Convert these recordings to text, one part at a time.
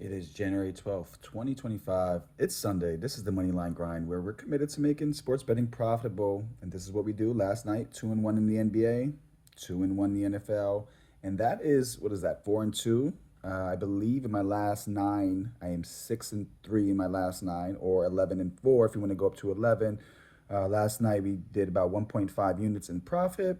It is January 12th, 2025. It's Sunday. This is the Moneyline Grind where we're committed to making sports betting profitable. And this is what we do last night 2-1 in the NBA, 2-1 in the NFL. And that is, what is that, 4-2? I believe in my last nine, I am 6-3 in my last nine, or 11-4 if you want to go up to 11. Last night we did about 1.5 units in profit.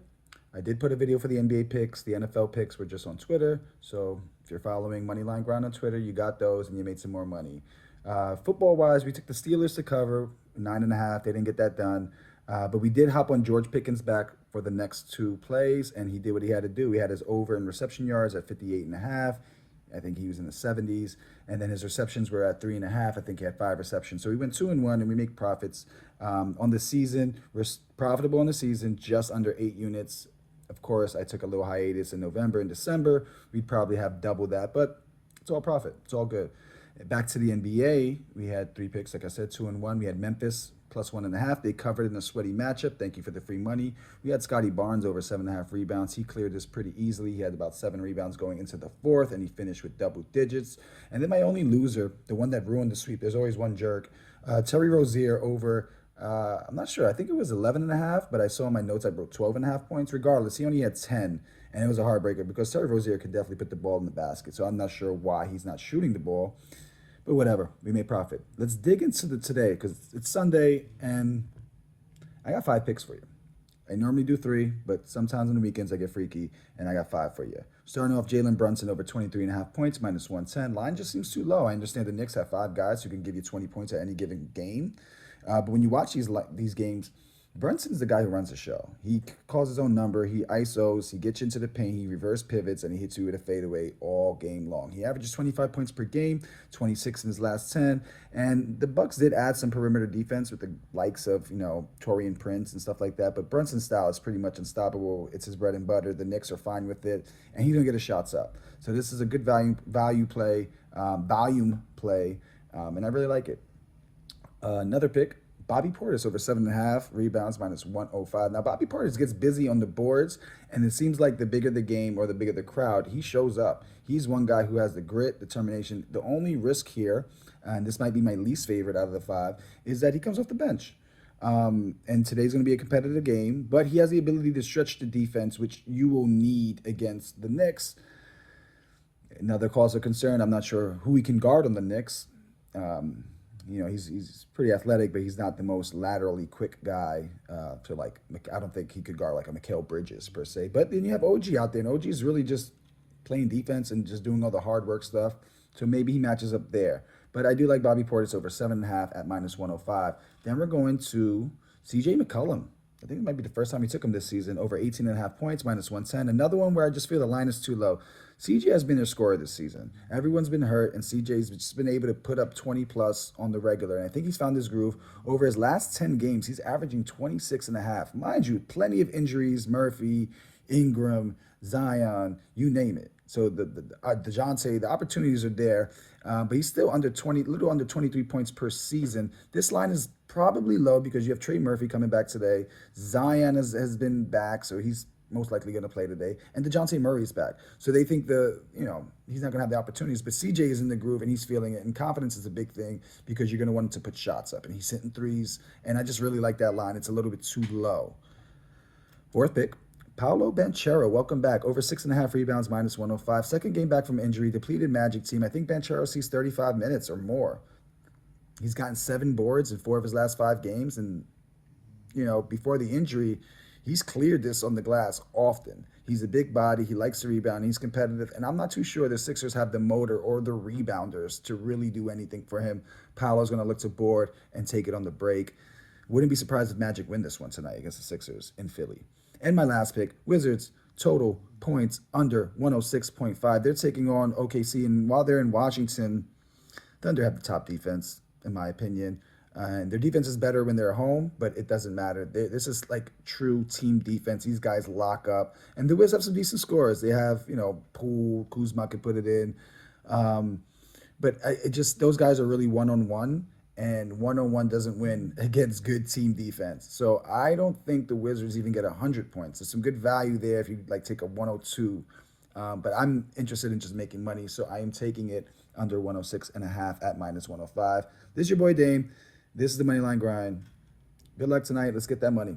I did put a video for the NBA picks. The NFL picks were just on Twitter. So if you're following Moneyline Grind on Twitter, you got those and you made some more money. Football wise, we took the Steelers to cover 9.5. They didn't get that done. But we did hop on George Pickens back for the next two plays, and he did what he had to do. He had his over in reception yards at 58.5. I think he was in the 70s. And then his receptions were at 3.5. I think he had 5 receptions. So we went 2-1 and we make profits. On the season, we're profitable on the season, just under 8 units. Of course, I took a little hiatus in November and December. We'd probably have double that, but it's all profit. It's all good. Back to the NBA, we had three picks, like I said, 2-1. We had Memphis plus 1.5. They covered in a sweaty matchup. Thank you for the free money. We had Scotty Barnes over 7.5 rebounds. He cleared this pretty easily. He had about 7 rebounds going into the fourth, and he finished with double digits. And then my only loser, the one that ruined the sweep, there's always one jerk, Terry Rozier over I'm not sure. I think it was 11.5, but I saw in my notes I broke 12.5 points. Regardless, he only had 10, and it was a heartbreaker because Terry Rozier could definitely put the ball in the basket. So I'm not sure why he's not shooting the ball, but whatever. We made profit. Let's dig into the today because it's Sunday, and I got 5 picks for you. I normally do 3, but sometimes on the weekends I get freaky, and I got 5 for you. Starting off, Jalen Brunson over 23.5 points, minus 110. Line just seems too low. I understand the Knicks have 5 guys who can give you 20 points at any given game. But when you watch these games, Brunson's the guy who runs the show. He calls his own number. He ISOs. He gets you into the paint. He reverse pivots, and he hits you with a fadeaway all game long. He averages 25 points per game, 26 in his last 10. And the Bucks did add some perimeter defense with the likes of Torian Prince and stuff like that. But Brunson's style is pretty much unstoppable. It's his bread and butter. The Knicks are fine with it, and he's gonna get his shots up. So this is a good value play, volume play, and I really like it. Another pick, Bobby Portis over 7.5 rebounds, minus 105. Now, Bobby Portis gets busy on the boards, and it seems like the bigger the game or the bigger the crowd, he shows up. He's one guy who has the grit, determination. The only risk here, and this might be my least favorite out of the 5, is that he comes off the bench. And today's going to be a competitive game, but he has the ability to stretch the defense, which you will need against the Knicks. Another cause of concern, I'm not sure who he can guard on the Knicks. He's pretty athletic, but he's not the most laterally quick guy. I don't think he could guard like a Mikal Bridges per se. But then you have OG out there, and OG is really just playing defense and just doing all the hard work stuff. So maybe he matches up there. But I do like Bobby Portis over 7.5 at minus 105. Then we're going to CJ McCollum. I think it might be the first time he took him this season, over 18.5 points, minus 110. Another one where I just feel the line is too low. CJ has been their scorer this season. Everyone's been hurt, and CJ's just been able to put up 20 plus on the regular. And I think he's found his groove. Over his last 10 games, he's averaging 26.5. Mind you, plenty of injuries, Murphy, Ingram, Zion, you name it. So DeJounte, the opportunities are there, but he's still under 20, little under 23 points per season. This line is probably low because you have Trey Murphy coming back today. Zion has been back, so he's most likely going to play today. And DeJounte Murray's back. So they think he's not going to have the opportunities, but CJ is in the groove and he's feeling it. And confidence is a big thing because you're going to want him to put shots up. And he's hitting threes. And I just really like that line. It's a little bit too low. Fourth pick, Paolo Banchero, welcome back. Over 6.5 rebounds, minus 105. Second game back from injury, depleted Magic team. I think Banchero sees 35 minutes or more. He's gotten 7 boards in 4 of his last 5 games. And, before the injury, he's cleared this on the glass often. He's a big body. He likes to rebound. He's competitive. And I'm not too sure the Sixers have the motor or the rebounders to really do anything for him. Paolo's going to look to board and take it on the break. Wouldn't be surprised if Magic win this one tonight against the Sixers in Philly. And my last pick, Wizards, total points under 106.5. They're taking on OKC, and while they're in Washington, Thunder have the top defense, in my opinion. And their defense is better when they're home, but it doesn't matter. This is like true team defense. These guys lock up. And the Wizards have some decent scorers. They have, Poole, Kuzma could put it in. But those guys are really one-on-one. And one-on-one doesn't win against good team defense. So I don't think the Wizards even get 100 points. There's some good value there if you take a 102 But I'm interested in just making money, so I am taking it under 106.5 at minus 105. This is your boy Dame. This is the Moneyline Grind. Good luck tonight. Let's get that money.